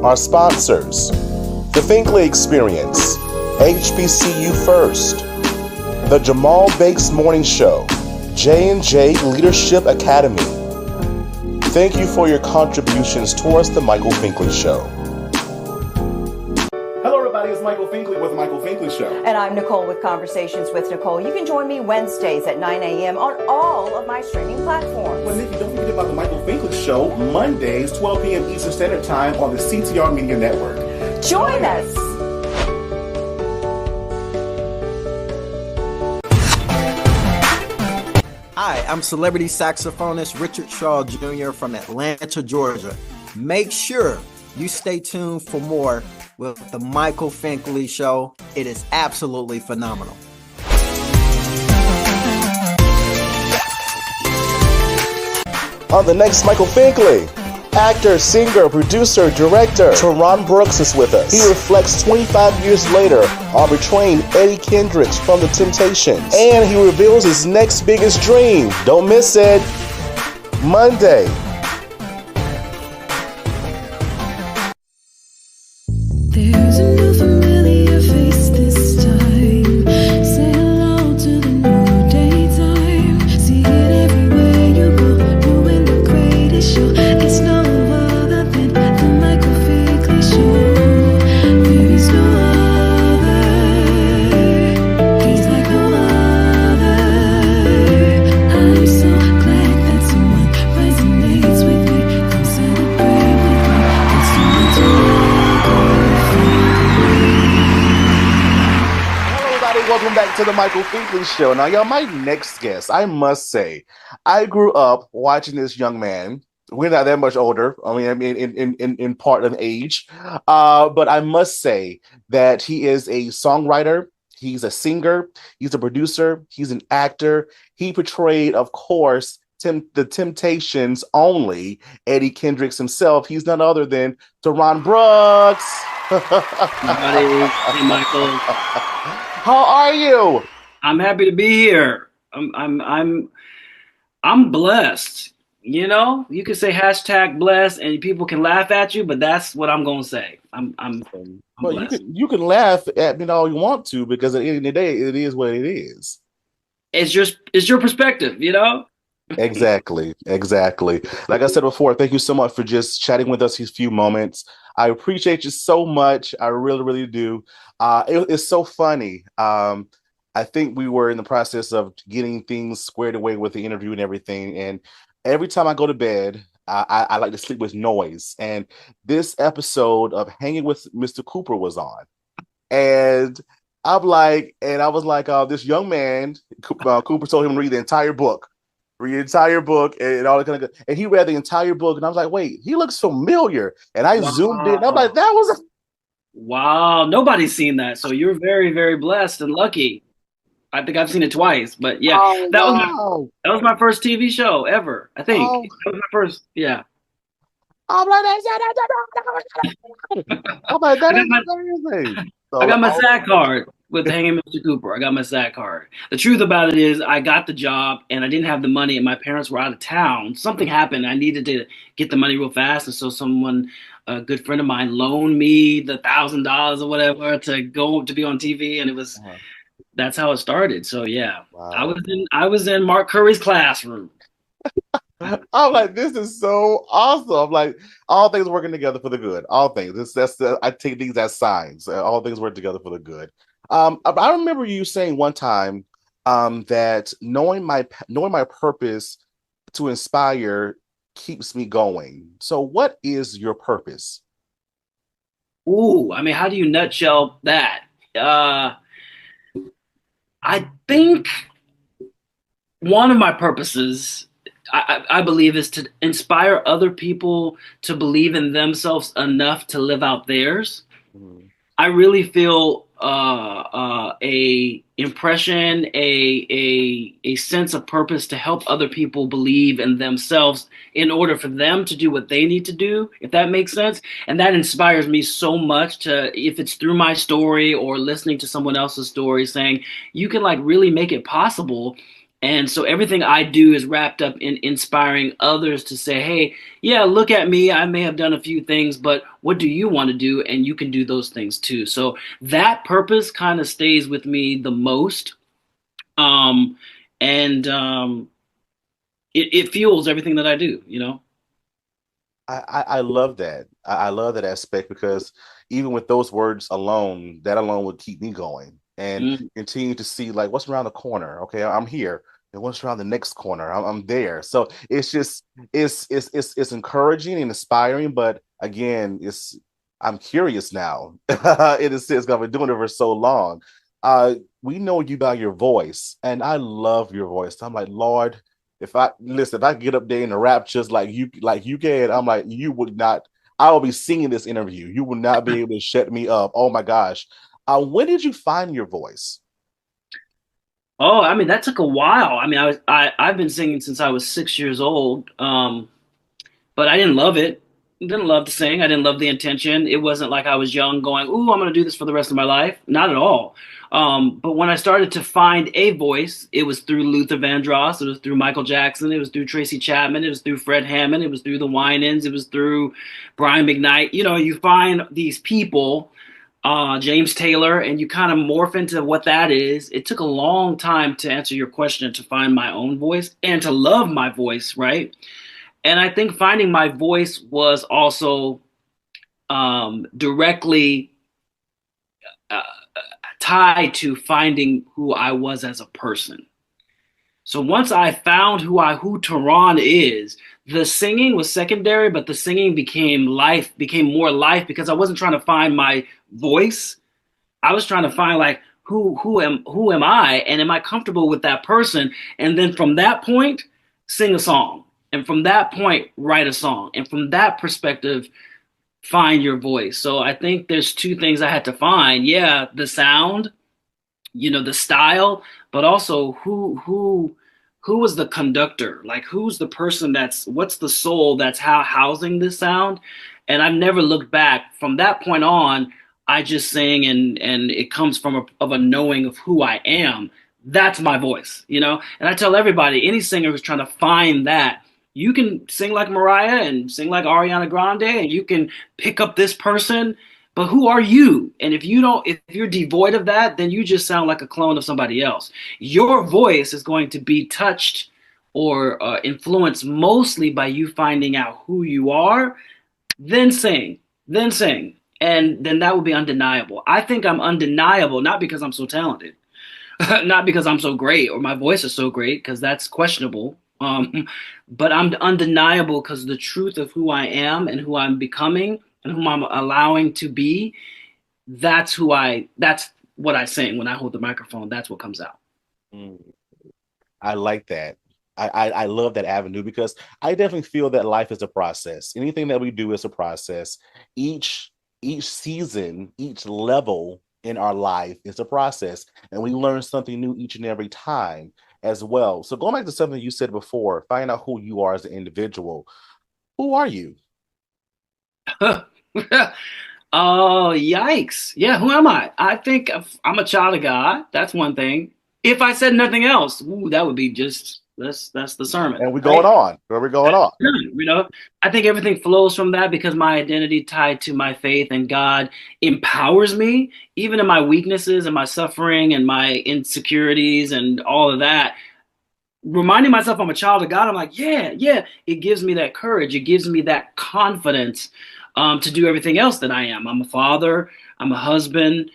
Our sponsors: the Finkley Experience, HBCU First, the Jamal Bakes Morning Show, J&J Leadership Academy. Thank you for your contributions towards the Michael Finkley Show. Hello everybody, it's Michael Finkley with the Michael Finkley Show. And I'm Nicole with Conversations with Nicole. You can join me Wednesdays at 9 a.m. on all of my streaming platforms. Well, Nikki, don't forget about the Michael Finkley Show, Mondays, 12 p.m. Eastern Standard Time on the CTR Media Network. Join us! Hi, I'm celebrity saxophonist Richard Shaw Jr. from Atlanta, Georgia. Make sure you stay tuned for more with the Michael Finkley Show. It is absolutely phenomenal. On the next Michael Finkley, actor, singer, producer, director Terron Brooks is with us. He reflects 25 years later on betraying Eddie Kendricks from The Temptations. And he reveals his next biggest dream. Don't miss it. Monday. There's a new familiar face this time. Say hello to the new daytime. See it everywhere you go. Doing the greatest show. It's no other than the Michael Finkley Show. There is no other. He's like no other. I'm so glad that someone resonates with me. Come celebrate with me. It's someone to Michael. Hello everybody, welcome back to the Michael Finkley Show. Now y'all, my next guest, I must say, I grew up watching this young man. We're not that much older. I mean, in part of age. But I must say that he is a songwriter. He's a singer. He's a producer. He's an actor. He portrayed, of course, the Temptations only, Eddie Kendricks himself. He's none other than Terron Brooks. Hey, Michael. How are you? I'm happy to be here. I'm blessed. You know, you can say hashtag blessed and people can laugh at you, but that's what I'm gonna say. I'm Well, blessed. you can laugh at me all you want to, because at the end of the day, it is what it is. It's your perspective, you know? Exactly. Like I said before, thank you so much for just chatting with us these few moments. I appreciate you so much. I really, really do. It's so funny. I think we were in the process of getting things squared away with the interview and everything. And every time I go to bed, I like to sleep with noise. And this episode of Hanging with Mr. Cooper was on. And I was like, this young man, Cooper told him to read the entire book. And all that kind of good. And he read the entire book, and I was like, wait, he looks familiar. And I zoomed in. I'm like, that was Wow, nobody's seen that. So you're very, very blessed and lucky. I think I've seen it twice, but yeah, that was my first TV show ever. I think that was my first. Yeah. I'm like, that is amazing. So, I got my SAG card with Hanging Mr. Cooper. I got my SAG card. The truth about it is I got the job and I didn't have the money and my parents were out of town. Something happened. I needed to get the money real fast. And so someone, a good friend of mine, loaned me the $1,000 or whatever to go to be on TV. And it was, that's how it started. So yeah, wow. I was in Mark Curry's classroom. I'm like, this is so awesome. I'm like, all things working together for the good. All things. I take these as signs. All things work together for the good. I remember you saying one time that knowing my purpose to inspire keeps me going. So, what is your purpose? Ooh, I mean, how do you nutshell that? I think one of my purposes, I believe, is to inspire other people to believe in themselves enough to live out theirs. Mm-hmm. I really feel a impression, a sense of purpose to help other people believe in themselves in order for them to do what they need to do, if that makes sense. And that inspires me so much to, if it's through my story or listening to someone else's story saying, you can like really make it possible And so everything I do is wrapped up in inspiring others to say, hey, yeah, look at me. I may have done a few things, but what do you want to do? And you can do those things too. So that purpose kind of stays with me the most. Um, and it fuels everything that I do, you know? I love that. I love that aspect because even with those words alone, that alone would keep me going and Mm. continue to see like what's around the corner. Okay, I'm here. And what's around the next corner? I'm there. So it's just it's encouraging and inspiring, but again, it's I'm curious now. In a sense, 'cause I've been doing it for so long. We know you by your voice, and I love your voice. I'm like, Lord, if I get up there in the rap just like you can, I'm like, you would not, I will be singing this interview. You will not be able to shut me up. Oh my gosh. When did you find your voice? Oh, I mean, that took a while. I mean, I've been singing since I was 6 years old. But I didn't love it. Didn't love to sing. I didn't love the intention. It wasn't like I was young going, "Ooh, I'm going to do this for the rest of my life." Not at all. But when I started to find a voice, it was through Luther Vandross. It was through Michael Jackson. It was through Tracy Chapman. It was through Fred Hammond. It was through the Winans. It was through Brian McKnight. You know, you find these people, James Taylor, and you kind of morph into what that is. It took a long time to answer your question, to find my own voice and to love my voice, right? And I think finding my voice was also directly uh, tied to finding who I was as a person. So once I found who Terron is, the singing was secondary, but the singing became life, became more life because I wasn't trying to find my voice. I was trying to find like who am I, and am I comfortable with that person? And then from that point, sing a song. And from that point, write a song. And from that perspective, find your voice. So I think there's two things I had to find. Yeah, the sound, you know, the style, but also who was the conductor? Like who's the person that's what's the soul that's housing this sound? And I've never looked back. From that point on, I just sing and it comes from of a knowing of who I am. That's my voice, you know? And I tell everybody, any singer who's trying to find that, you can sing like Mariah and sing like Ariana Grande and you can pick up this person, but who are you? And if you're devoid of that, then you just sound like a clone of somebody else. Your voice is going to be touched or influenced mostly by you finding out who you are, then sing, then sing. And then that would be undeniable. I think I'm undeniable, not because I'm so talented, not because I'm so great or my voice is so great, because that's questionable. But I'm undeniable because the truth of who I am and who I'm becoming and whom I'm allowing to be, that's what I sing when I hold the microphone. That's what comes out. Mm, I like that. I love that avenue because I definitely feel that life is a process. Anything that we do is a process. Each each season, each level in our life is a process, and we learn something new each and every time as well. So going back to something you said before, find out who you are as an individual. Who are you? Oh, yikes. Yeah, who am I? I think I'm a child of God. That's one thing. If I said nothing else, ooh, that would be just that's the sermon, And we're going right? on. Where we're going That's on. done, you know. I think everything flows from that because my identity tied to my faith and God empowers me, even in my weaknesses and my suffering and my insecurities and all of that. Reminding myself I'm a child of God, I'm like, yeah, yeah. It gives me that courage. It gives me that confidence to do everything else that I am. I'm a father. I'm a husband.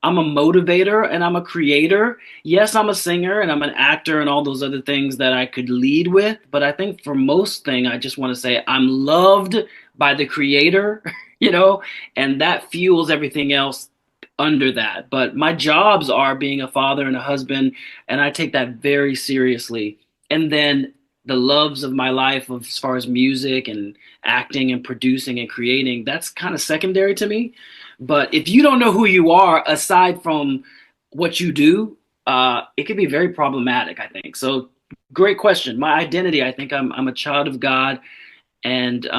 I'm a motivator and I'm a creator. Yes, I'm a singer and I'm an actor and all those other things that I could lead with. But I think for most thing, I just want to say I'm loved by the creator, you know, and that fuels everything else under that. But my jobs are being a father and a husband, and I take that very seriously. And then the loves of my life, of as far as music and acting and producing and creating, that's kind of secondary to me. But if you don't know who you are aside from what you do, it can be very problematic, I think. So, great question. My identity, I think I'm a child of God, and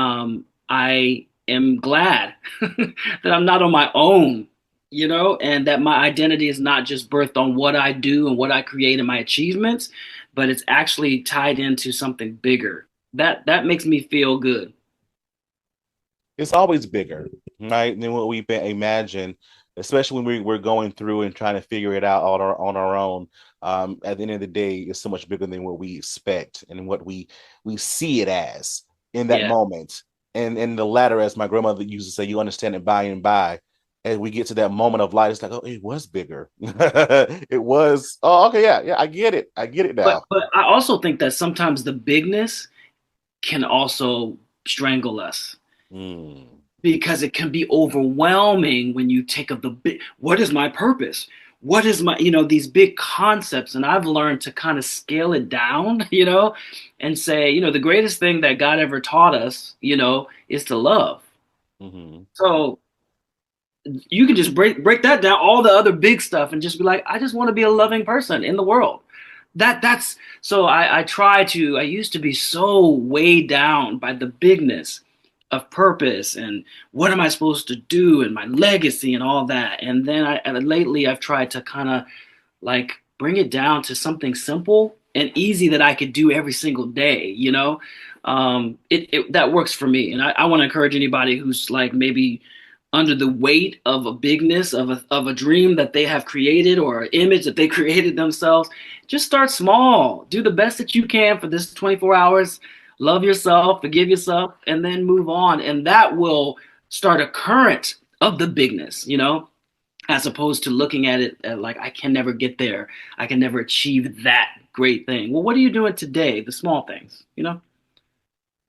I am glad that I'm not on my own and that my identity is not just birthed on what I do and what I create and my achievements, but it's actually tied into something bigger. That makes me feel good. It's always bigger, right, than what we imagine, especially when we're going through and trying to figure it out on our own. At the end of the day, it's so much bigger than what we expect and what we see it as in that Yeah. moment. And the latter, as my grandmother used to say, you understand it by and by. As we get to that moment of light, it's like, oh, it was bigger. It was. Oh, okay, yeah, yeah, I get it. I get it But now. but I also think that sometimes the bigness can also strangle us Mm. because it can be overwhelming when you take of the big, what is my purpose? What is my, these big concepts? And I've learned to kind of scale it down, and say, the greatest thing that God ever taught us, is to love. Hmm. So you can just break that down, all the other big stuff, and just be like, I just want to be a loving person in the world. That's so I used to be so weighed down by the bigness of purpose and what am I supposed to do and my legacy and all that. And then lately I've tried to kind of like bring it down to something simple and easy that I could do every single day. It that works for me. And I want to encourage anybody who's like maybe under the weight of a bigness of a dream that they have created or an image that they created themselves. Just start small, do the best that you can for this 24 hours, love yourself, forgive yourself, and then move on, and that will start a current of the bigness, as opposed to looking at it like I can never get there, I can never achieve that great thing. Well, what are you doing today? The small things,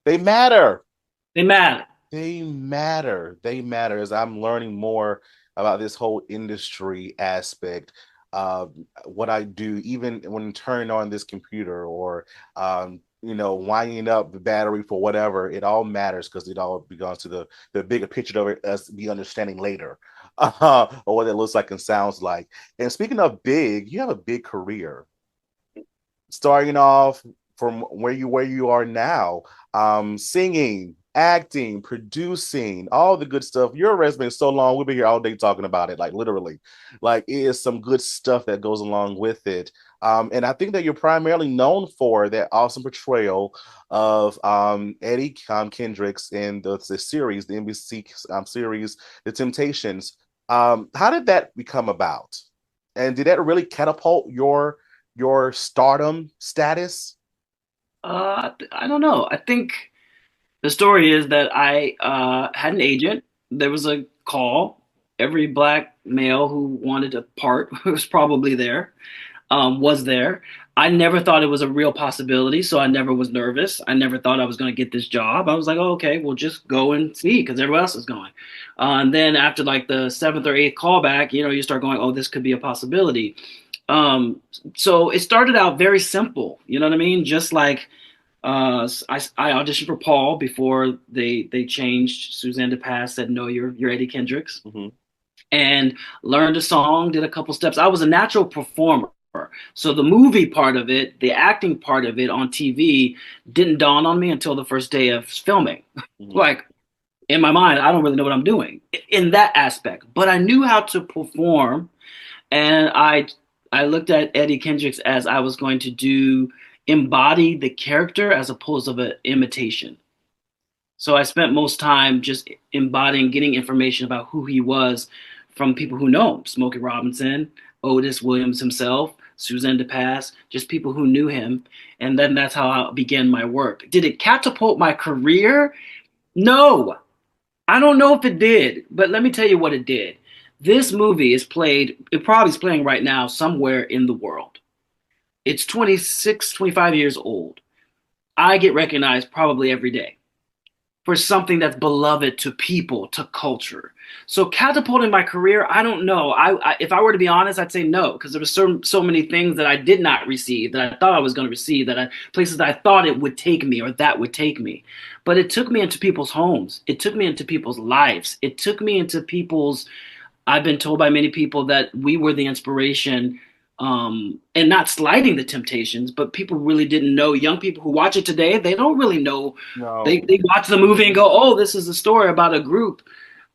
They matter. they matter. They matter. They matter as I'm learning more about this whole industry aspect. What I do, even when turning on this computer or winding up the battery for whatever, it all matters because it all belongs to the bigger picture of it as we understanding later, or what it looks like and sounds like. And speaking of big, you have a big career starting off from where you are now, singing, acting, producing, all the good stuff. Your resume is so long. We'll be here all day talking about it, like literally. Like it is some good stuff that goes along with it. And I think that you're primarily known for that awesome portrayal of Eddie Kendricks in the series, the NBC series, The Temptations. How did that become about? And did that really catapult your stardom status? I don't know. I think the story is that I had an agent. There was a call. Every black male who wanted a part was probably there, was there. I never thought it was a real possibility, so I never was nervous. I never thought I was going to get this job. I was like, oh, okay, we'll just go and see because everyone else is going. And then after like the seventh or eighth callback, you start going, oh, this could be a possibility. Um, so it started out very simple. You know what I mean? Just like I auditioned for Paul before they changed. Suzanne DePass said, "No, you're Eddie Kendricks," Mm-hmm. and learned a song, did a couple steps. I was a natural performer. So the movie part of it, the acting part of it on TV didn't dawn on me until the first day of filming. Mm-hmm. Like in my mind, I don't really know what I'm doing in that aspect, but I knew how to perform, and I looked at Eddie Kendricks as I was going to do embody the character as opposed to an imitation. So I spent most time just embodying, getting information about who he was from people who know him, Smokey Robinson, Otis Williams himself, Suzanne DePass, just people who knew him. And then that's how I began my work. Did it catapult my career? No, I don't know if it did, but let me tell you what it did. This movie it probably is playing right now somewhere in the world. It's 26, 25 years old. I get recognized probably every day for something that's beloved to people, to culture. So catapulting my career, I don't know. If I were to be honest, I'd say no, because there were so many things that I did not receive that I thought I was going to receive, places that I thought it would take me or that would take me. But it took me into people's homes. It took me into people's lives. It took me into people's. I've been told by many people that we were the inspiration, and not slighting the Temptations, but people really didn't know. Young people who watch it today, they don't really know. They No. watch the movie and go, "Oh, this is a story about a group."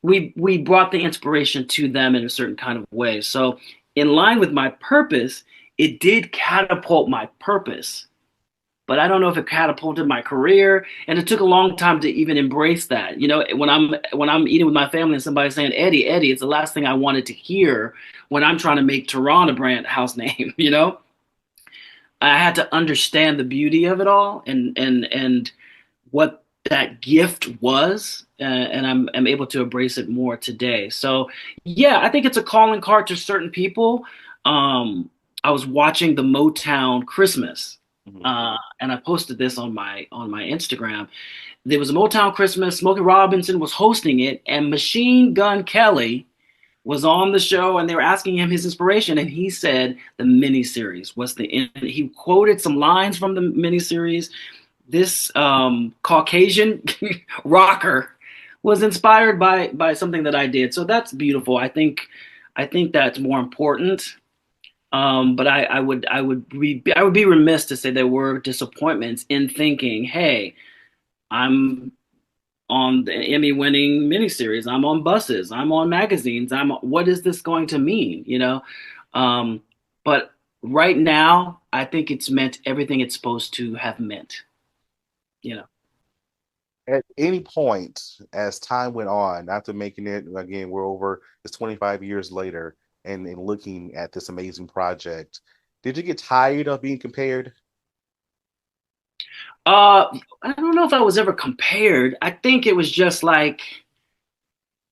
we brought the inspiration to them in a certain kind of way. So in line with my purpose, it did catapult my purpose, but I don't know if it catapulted my career. And it took a long time to even embrace that. You know, when I'm eating with my family and somebody's saying, Eddie, it's the last thing I wanted to hear when I'm trying to make Terron a brand house name, you know? I had to understand the beauty of it all and what that gift was, and I'm able to embrace it more today. So yeah, I think it's a calling card to certain people. I was watching the Motown Christmas, Mhm. and I posted this on my Instagram. There was a Motown Christmas. Smokey Robinson was hosting it, and Machine Gun Kelly was on the show, and they were asking him his inspiration, and he said the miniseries was the. He quoted some lines from the miniseries. This Caucasian rocker was inspired by something that I did, so that's beautiful. I think that's more important. But I would be remiss to say there were disappointments in thinking, hey, I'm on the Emmy-winning miniseries. I'm on buses. I'm on magazines. What is this going to mean? You know, but right now, I think it's meant everything it's supposed to have meant. You know. At any point, as time went on, after making it, again, we're over, it's 25 years later, and looking at this amazing project, did you get tired of being compared? I don't know if I was ever compared. I think it was just like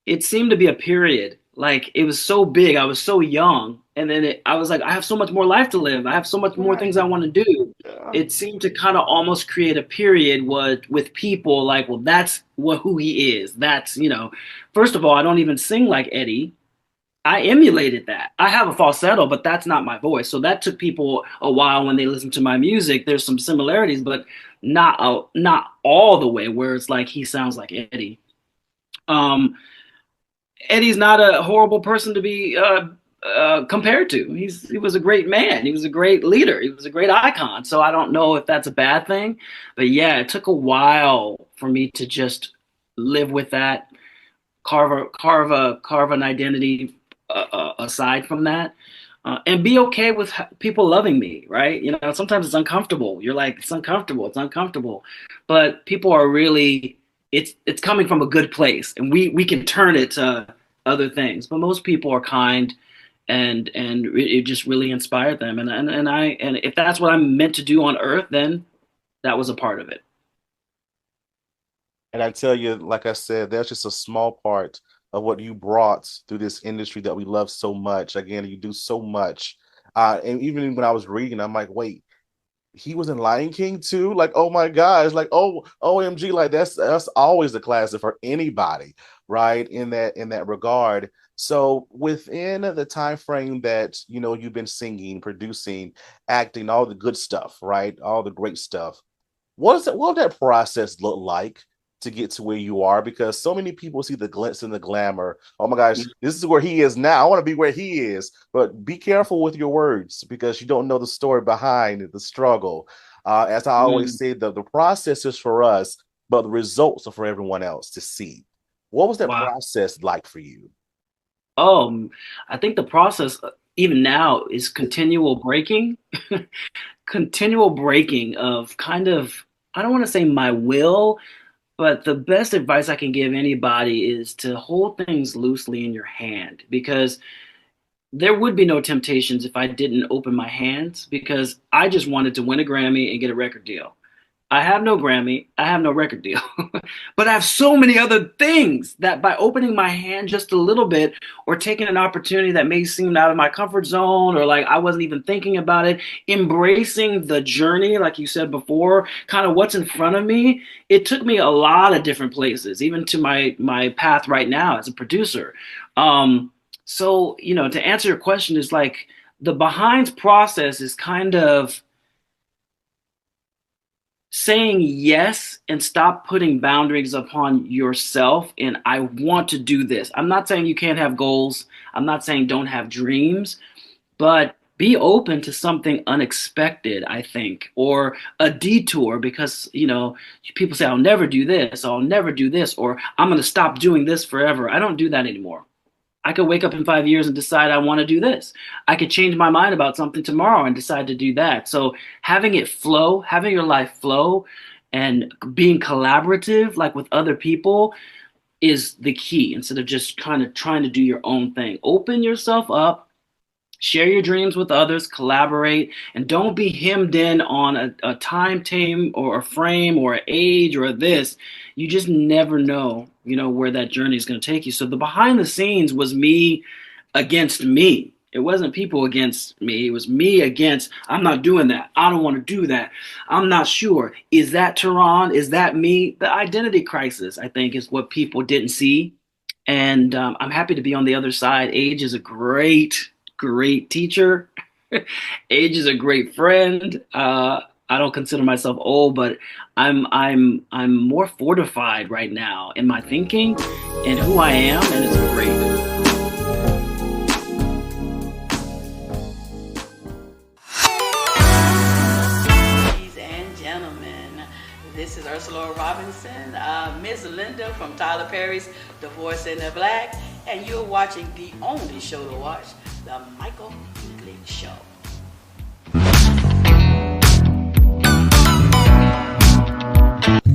it seemed to be a period. Like it was so big. I was so young, and then I was like, I have so much more life to live. I have so much more Right. things I want to do. Yeah. It seemed to kind of almost create a period with people like, well, that's what who he is. That's First of all, I don't even sing like Eddie. I emulated that. I have a falsetto, but that's not my voice. So that took people a while when they listen to my music. There's some similarities, but not all the way where it's like he sounds like Eddie. Um, Eddie's not a horrible person to be compared to. He was a great man. He was a great leader. He was a great icon. So I don't know if that's a bad thing, but yeah, it took a while for me to just live with that, carve an identity aside from that, and be okay with people loving me, right? You know, sometimes it's uncomfortable. You're like, it's uncomfortable, but people are really, it's coming from a good place, and we can turn it to other things. But most people are kind, and it just really inspired them, and if that's what I'm meant to do on Earth, then that was a part of it. And I tell you, like I said, that's just a small part of what you brought through this industry that we love so much. Again, you do so much. And even when I was reading, I'm like, wait, he was in Lion King too? Like, oh my gosh, like, oh, OMG, like that's always a classic for anybody, right? In that regard. So within the time frame that you've been singing, producing, acting, all the good stuff, right? All the great stuff. What did that process look like to get to where you are? Because so many people see the glitz and the glamour. Oh my gosh, this is where he is now. I want to be where he is. But be careful with your words because you don't know the story behind the struggle. As I always Mm, say, the process is for us, but the results are for everyone else to see. What was that wow. process like for you? I think the process, even now, is continual breaking, continual breaking of kind of, I don't want to say my will, but the best advice I can give anybody is to hold things loosely in your hand, because there would be no temptations if I didn't open my hands, because I just wanted to win a Grammy and get a record deal. I have no Grammy, I have no record deal, but I have so many other things that by opening my hand just a little bit, or taking an opportunity that may seem out of my comfort zone, or like I wasn't even thinking about it, embracing the journey, like you said before, kind of what's in front of me, it took me a lot of different places, even to my path right now as a producer. So, to answer your question is like the behind process is kind of saying yes and stop putting boundaries upon yourself. And I want to do this. I'm not saying you can't have goals. I'm not saying don't have dreams, but be open to something unexpected, I think, or a detour because, people say, I'll never do this, I'll never do this, or I'm going to stop doing this forever. I don't do that anymore. I could wake up in 5 years and decide I want to do this. I could change my mind about something tomorrow and decide to do that. So having it flow, having your life flow and being collaborative, like with other people, is the key instead of just kind of trying to do your own thing. Open yourself up, share your dreams with others, collaborate, and don't be hemmed in on a time tame or a frame or an age or this. You just never know, where that journey is going to take you. So the behind the scenes was me against me. It wasn't people against me. It was me against, I'm not doing that. I don't want to do that. I'm not sure. Is that Terron? Is that me? The identity crisis, I think, is what people didn't see. And I'm happy to be on the other side. Age is a great teacher. Age is a great friend. I don't consider myself old, but I'm more fortified right now in my thinking and who I am, and it's great. Ladies and gentlemen, this is Ursula Robinson, Miss Linda from Tyler Perry's Divorce in the Black, and you're watching the only show to watch, The Michael Finkley Show.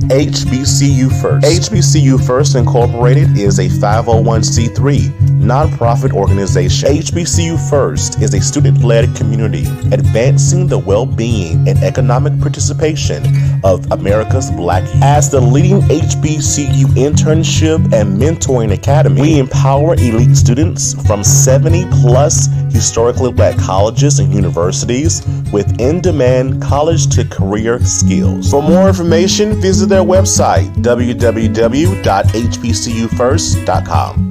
HBCU First. HBCU First Incorporated is a 501c3 nonprofit organization. HBCU First is a student-led community advancing the well-being and economic participation of America's Black youth. As the leading HBCU internship and mentoring academy, we empower elite students from 70-plus historically Black colleges and universities with in-demand college-to-career skills. For more information, visit their website, www.hbcufirst.com.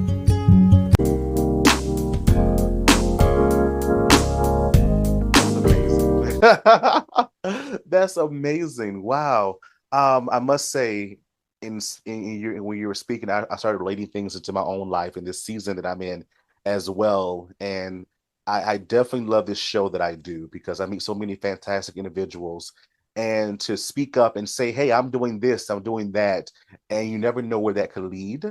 That's amazing. Wow. I must say, when you were speaking, I started relating things into my own life in this season that I'm in as well. And I definitely love this show that I do because I meet so many fantastic individuals. And to speak up and say, hey, I'm doing this, I'm doing that, and you never know where that could lead.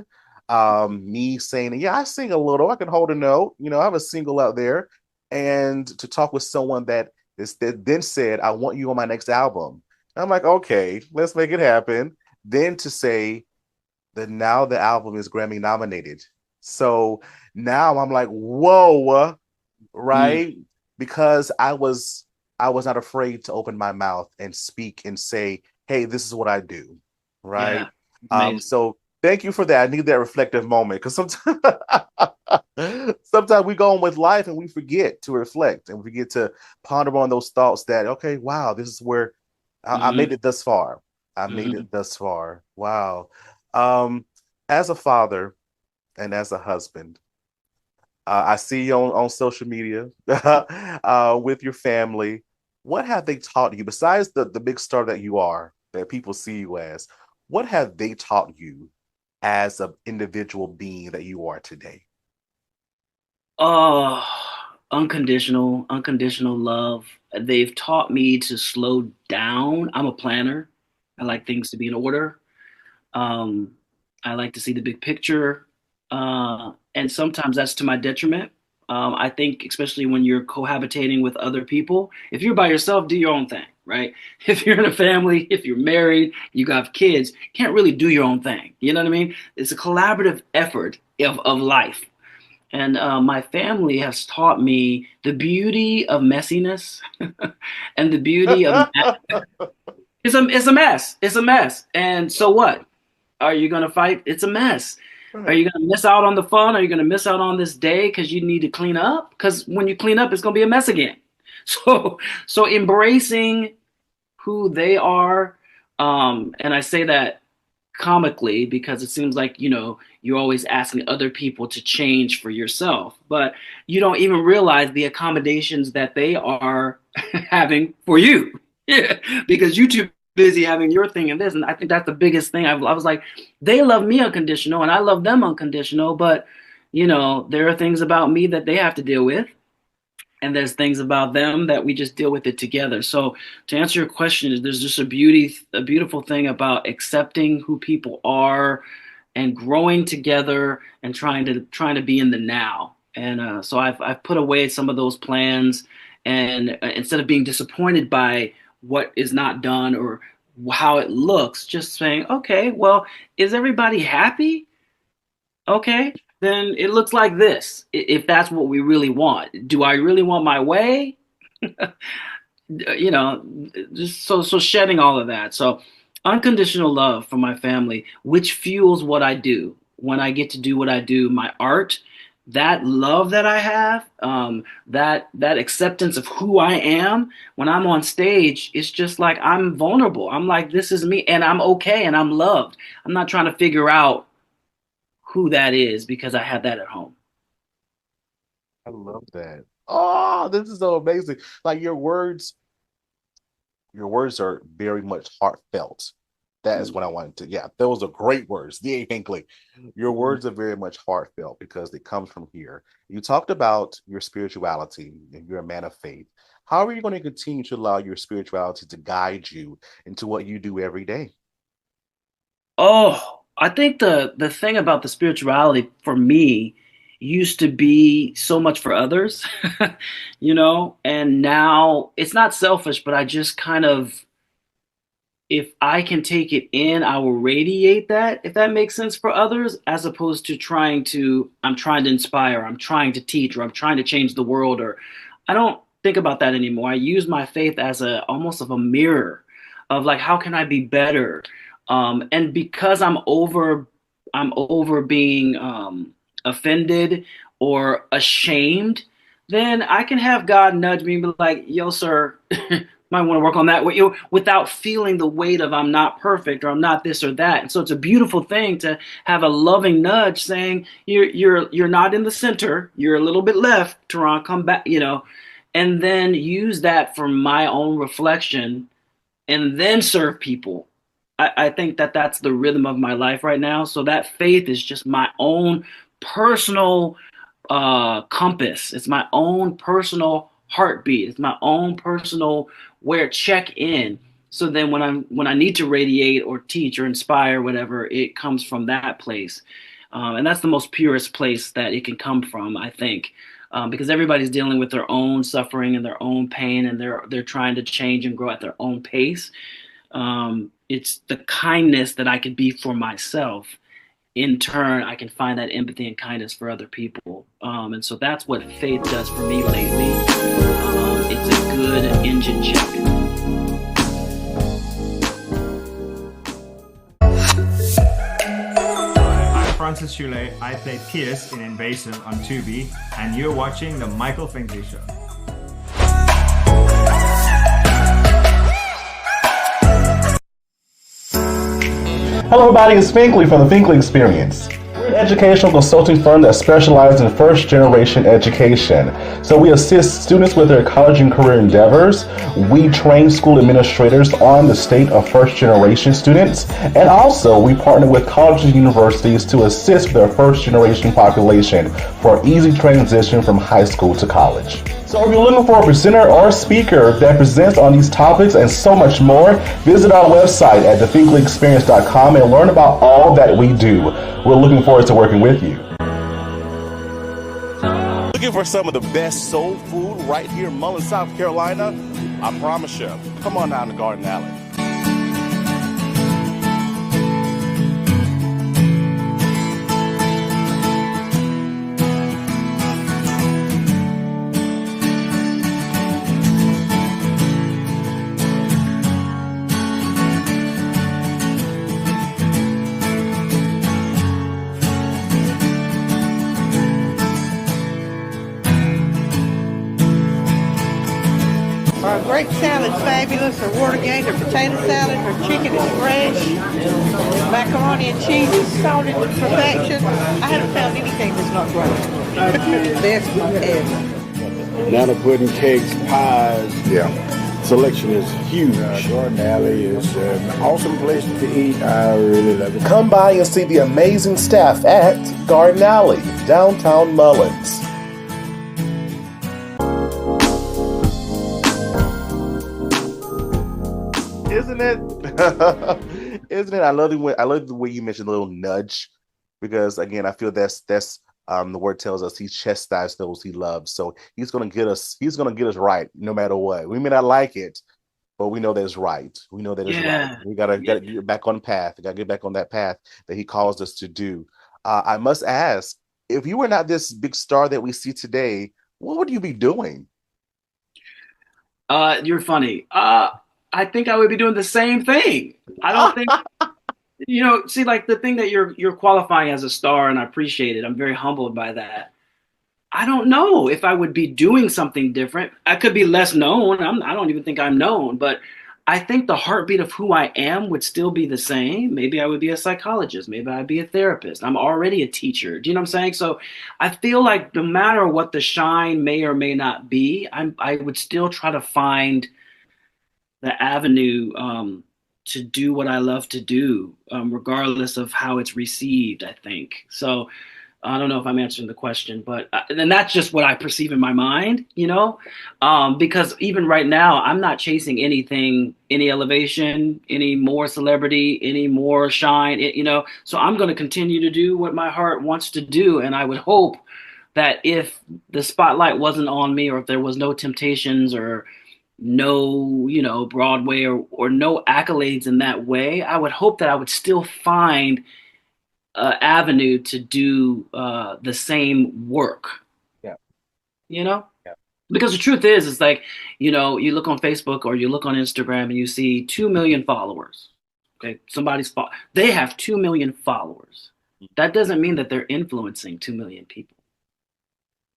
Me saying, yeah, I sing a little, I can hold a note, I have a single out there, and to talk with someone that then said, I want you on my next album. And I'm like, okay, let's make it happen. Then to say that now the album is Grammy nominated. So now I'm like, whoa, right? Because I was not afraid to open my mouth and speak and say, hey, this is what I do, right? Yeah, so thank you for that. I need that reflective moment because sometimes we go on with life and we forget to reflect and we forget to ponder on those thoughts that, okay, wow, this is where I made it thus far. I made it thus far. Wow. As a father and as a husband, I see you on social media with your family. What have they taught you besides the big star that you are, that people see you as? What have they taught you as an individual being that you are today? Unconditional love. They've taught me to slow down. I'm a planner. I like things to be in order. I like to see the big picture. And sometimes that's to my detriment. I think especially when you're cohabitating with other people, if you're by yourself, do your own thing, right? If you're in a family, if you're married, you got kids, you can't really do your own thing. You know what I mean? It's a collaborative effort of life. And my family has taught me the beauty of messiness and the beauty of it's a mess. It's a mess. And so what? Are you going to fight? It's a mess. Are you going to miss out on the fun? Are you going to miss out on this day because you need to clean up? Because when you clean up, it's going to be a mess again. So embracing who they are, and I say that comically because it seems like, you're always asking other people to change for yourself, but you don't even realize the accommodations that they are having for you. Yeah, because you're too busy having your thing and this. And I think that's the biggest thing. I was like, they love me unconditional and I love them unconditional, but there are things about me that they have to deal with. and there's things about them that we just deal with it together. So to answer your question, there's just a beautiful thing about accepting who people are and growing together and trying to be in the now. And so I've put away some of those plans, and instead of being disappointed by what is not done or how it looks, just saying, okay, well, is everybody happy? Okay, then it looks like this. If that's what we really want, do I really want my way? You know, just so shedding all of that. So unconditional love for my family, which fuels what I do when I get to do what I do, my art. That love that I have, that acceptance of who I am when I'm on stage, it's just like I'm vulnerable. I'm like, this is me, and I'm okay, and I'm loved. I'm not trying to figure out who that is because I have that at home. I love that. Oh, this is so amazing. Like your words are very much heartfelt. That is what I wanted to. Yeah, those are great words. D.A. Finkley. Your words are very much heartfelt because it comes from here. You talked about your spirituality and you're a man of faith. How are you going to continue to allow your spirituality to guide you into what you do every day? Oh, I think the thing about the spirituality for me used to be so much for others, and now it's not selfish, but I just kind of, if I can take it in, I will radiate that, if that makes sense for others, as opposed to I'm trying to inspire, I'm trying to teach, or I'm trying to change the world, or I don't think about that anymore. I use my faith as almost of a mirror of like, how can I be better? And because I'm over being offended or ashamed, then I can have God nudge me and be like, yo, sir, might want to work on that with you, without feeling the weight of I'm not perfect or I'm not this or that. And so it's a beautiful thing to have a loving nudge saying you're not in the center, you're a little bit left, Terron, come back, and then use that for my own reflection and then serve people. I think that that's the rhythm of my life right now. So that faith is just my own personal compass. It's my own personal heartbeat. It's my own personal where check in. So then when I need to radiate or teach or inspire, whatever, it comes from that place. And that's the most purest place that it can come from, I think. Because everybody's dealing with their own suffering and their own pain, and they're trying to change and grow at their own pace. It's the kindness that I could be for myself. In turn, I can find that empathy and kindness for other people. And so that's what faith does for me lately. It's a good engine check. I'm Francis Chule. I play Pierce in Invasion on Tubi, and you're watching The Michael Finkley Show. Hello, everybody. It's Finkley from the Finkley Experience. We're an educational consulting firm that specializes in first-generation education. So we assist students with their college and career endeavors. We train school administrators on the state of first-generation students. And also, we partner with colleges and universities to assist with their first-generation population for easy transition from high school to college. So if you're looking for a presenter or speaker that presents on these topics and so much more, visit our website at thefinkleyexperience.com and learn about all that we do. We're looking forward to working with you. Looking for some of the best soul food right here in Mullen, South Carolina? I promise you, come on down to Garden Alley. Our grape salad's fabulous, our Watergate, our potato salad, our chicken is fresh, macaroni and cheese is salted to perfection. I haven't found anything that's not great. Best ever. Banana pudding, cakes, pies. Yeah. Selection is huge. Garden Alley is an awesome place to eat. I really love it. Come by and see the amazing staff at Garden Alley, downtown Mullins. Isn't it? Isn't it? I love the way you mentioned the little nudge, because again, I feel that's the word tells us he chastised those he loves. So he's gonna get us right no matter what. We may not like it, but we know that it's right. We know that it's right. Yeah. We gotta get back on path. We gotta get back on that path that he calls us to do. I must ask, if you were not this big star that we see today, what would you be doing? You're funny. I think I would be doing the same thing. I don't think, see, like the thing that you're qualifying as a star, and I appreciate it. I'm very humbled by that. I don't know if I would be doing something different. I could be less known. I don't even think I'm known, but I think the heartbeat of who I am would still be the same. Maybe I would be a psychologist. Maybe I'd be a therapist. I'm already a teacher. Do you know what I'm saying? So I feel like no matter what the shine may or may not be, I would still try to find the avenue to do what I love to do, regardless of how it's received, I think. So I don't know if I'm answering the question, but and that's just what I perceive in my mind, because even right now, I'm not chasing anything, any elevation, any more celebrity, any more shine, so I'm going to continue to do what my heart wants to do. And I would hope that if the spotlight wasn't on me, or if there was no temptations or no, Broadway or no accolades in that way, I would hope that I would still find avenue to do the same work. Yeah. Yeah. Because the truth is, it's like, you look on Facebook or you look on Instagram and you see 2 million followers. Okay. They have 2 million followers. That doesn't mean that they're influencing 2 million people.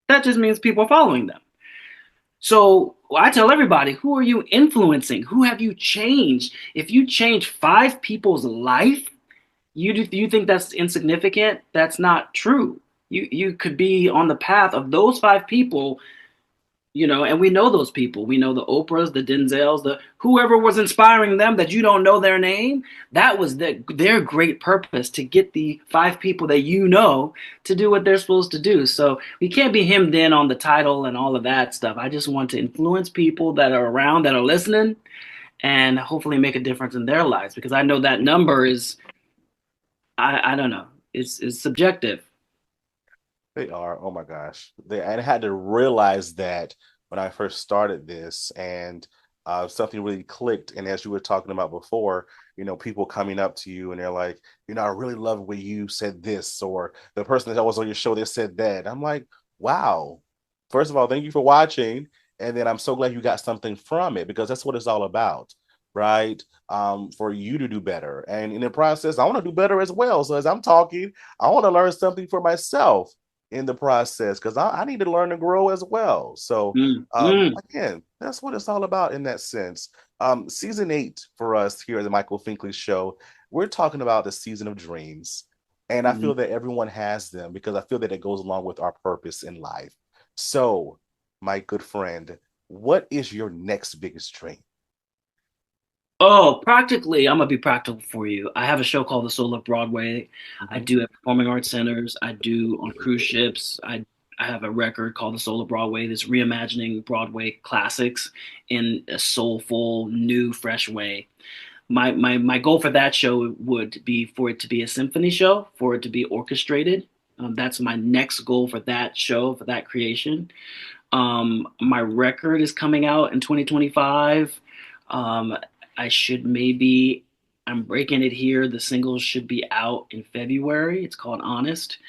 That just means people are following them. So I tell everybody, who are you influencing? Who have you changed? If you change 5 people's life, you think that's insignificant? That's not true. You could be on the path of those 5 people, and we know those people. We know the Oprahs, the Denzels, the whoever was inspiring them that you don't know their name. That was their great purpose, to get the 5 people that to do what they're supposed to do. So we can't be hemmed in on the title and all of that stuff. I just want to influence people that are around, that are listening, and hopefully make a difference in their lives, because I know that number is, I don't know. It's subjective. They are. Oh my gosh. I had to realize that when I first started this, and something really clicked. And as you were talking about before, people coming up to you and they're like, I really love the way you said this, or the person that was on your show, they said that. I'm like, wow. First of all, thank you for watching. And then I'm so glad you got something from it, because that's what it's all about. Right? For you to do better. And in the process, I want to do better as well. So as I'm talking, I want to learn something for myself in the process, because I need to learn and grow as well. So again, that's what it's all about in that sense. Season 8 for us here at the Michael Finkley Show, we're talking about the season of dreams. And I feel that everyone has them, because I feel that it goes along with our purpose in life. So, my good friend, what is your next biggest dream? Oh, practically, I'm gonna be practical for you. I have a show called The Soul of Broadway. I do at performing arts centers. I do on cruise ships. I have a record called The Soul of Broadway that's reimagining Broadway classics in a soulful, new, fresh way. My goal for that show would be for it to be a symphony show, for it to be orchestrated. That's my next goal for that show, for that creation. My record is coming out in 2025. I'm breaking it here. The single should be out in February. It's called Honest.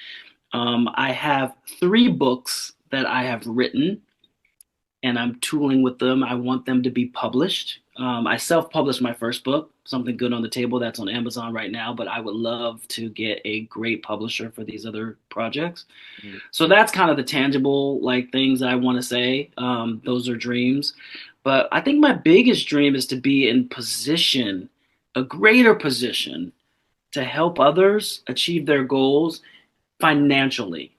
I have 3 books that I have written, and I'm tooling with them. I want them to be published. I self-published my first book, Something Good on the Table, that's on Amazon right now, but I would love to get a great publisher for these other projects. So that's kind of the tangible things that I want to say. Those are dreams. But I think my biggest dream is to be in position, a greater position, to help others achieve their goals financially.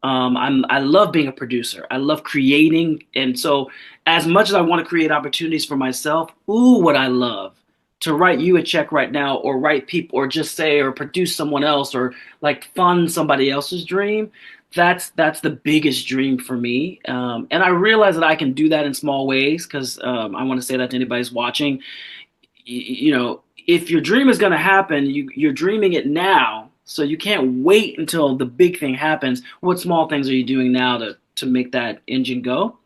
I love being a producer. I love creating. And so as much as I want to create opportunities for myself, would I love to write you a check right now, or write people, or just say, or produce someone else, or fund somebody else's dream. That's the biggest dream for me. And I realize that I can do that in small ways, because I want to say that to anybody who's watching. you know, if your dream is going to happen, you're dreaming it now. So you can't wait until the big thing happens. What small things are you doing now to make that engine go?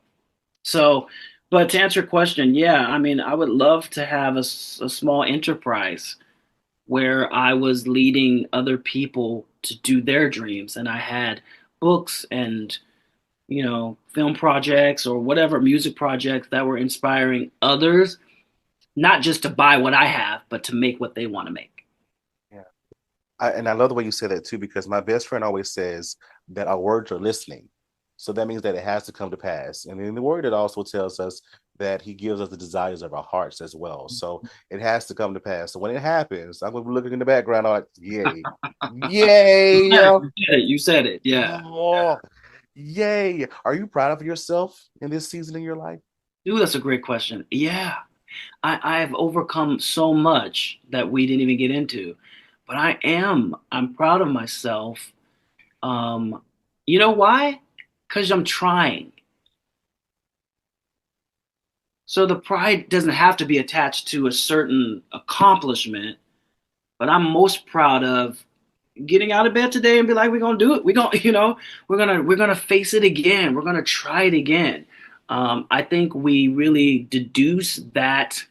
So, but to answer your question, yeah, I mean, I would love to have a small enterprise where I was leading other people to do their dreams, and I had books and film projects or whatever music projects that were inspiring others, not just to buy what I have, but to make what they want to make. Yeah. And I love the way you say that too, because my best friend always says that our words are listening. So that means that it has to come to pass. And in the word, it also tells us that he gives us the desires of our hearts as well. So it has to come to pass. So when it happens, I'm going to be looking in the background like, yay, yay. You said it. Yeah. Oh, yay. Are you proud of yourself in this season in your life? Dude, that's a great question. Yeah. I've overcome so much that we didn't even get into, but I'm proud of myself. You know why? Because I'm trying. So the pride doesn't have to be attached to a certain accomplishment, but I'm most proud of getting out of bed today and be like, we're gonna do it. We're gonna face it again. We're gonna try it again. I think we really deduce that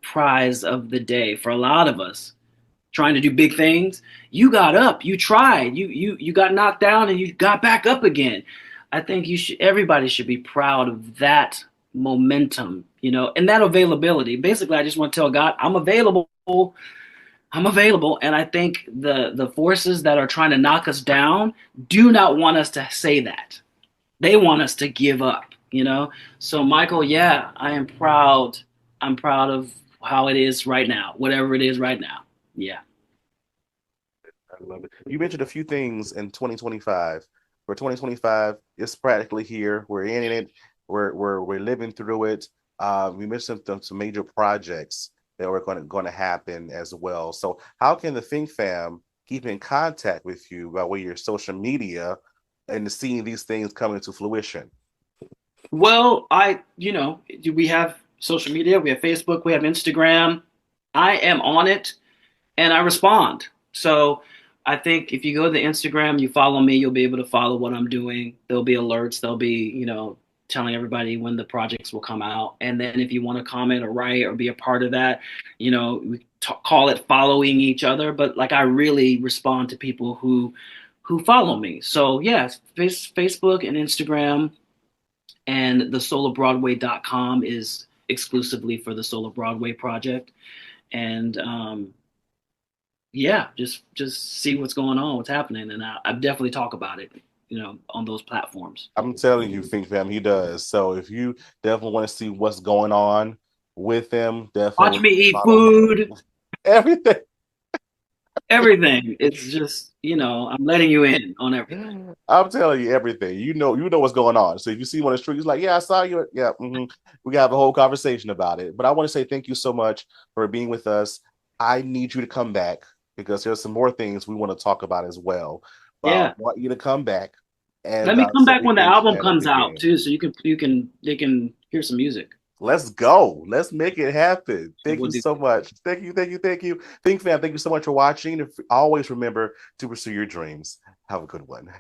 prize of the day for a lot of us trying to do big things. You got up, you tried, you got knocked down and you got back up again. I think everybody should be proud of that momentum, and that availability. Basically, I just want to tell God, I'm available. And I think the forces that are trying to knock us down do not want us to say that. They want us to give up, So Michael, yeah, I am proud. I'm proud of how it is right now, whatever it is right now. Yeah. I love it. You mentioned a few things in 2025. For 2025, it's practically here. We're in it. We're living through it. We mentioned some major projects that were going to happen as well. So how can the Think Fam keep in contact with you by way of your social media and seeing these things come into fruition? Well, we have social media, we have Facebook, we have Instagram. I am on it and I respond. So I think if you go to the Instagram, you follow me, you'll be able to follow what I'm doing. There'll be alerts. There'll be, telling everybody when the projects will come out. And then if you want to comment or write or be a part of that, we call it following each other. But like, I really respond to people who follow me. So yeah, Facebook and Instagram, and the soulofbroadway.com is exclusively for the Soul of Broadway project. And yeah, just see what's going on, what's happening. And I definitely talk about it, on those platforms. I'm telling you, Think Fam, he does. So if you definitely want to see what's going on with him, definitely watch me eat food. Everything. Everything. It's just, I'm letting you in on everything. I'm telling you everything. You know what's going on. So if you see him on the street, he's like, yeah, I saw you. Yeah, we got to have a whole conversation about it. But I want to say thank you so much for being with us. I need you to come back because there's some more things we want to talk about as well. But yeah. I want you to come back. And let me come back when the album comes out too, so they can hear some music. Let's go. Let's make it happen. Thank you so much. Thank you. Think Fam, thank you so much for watching. And always remember to pursue your dreams. Have a good one.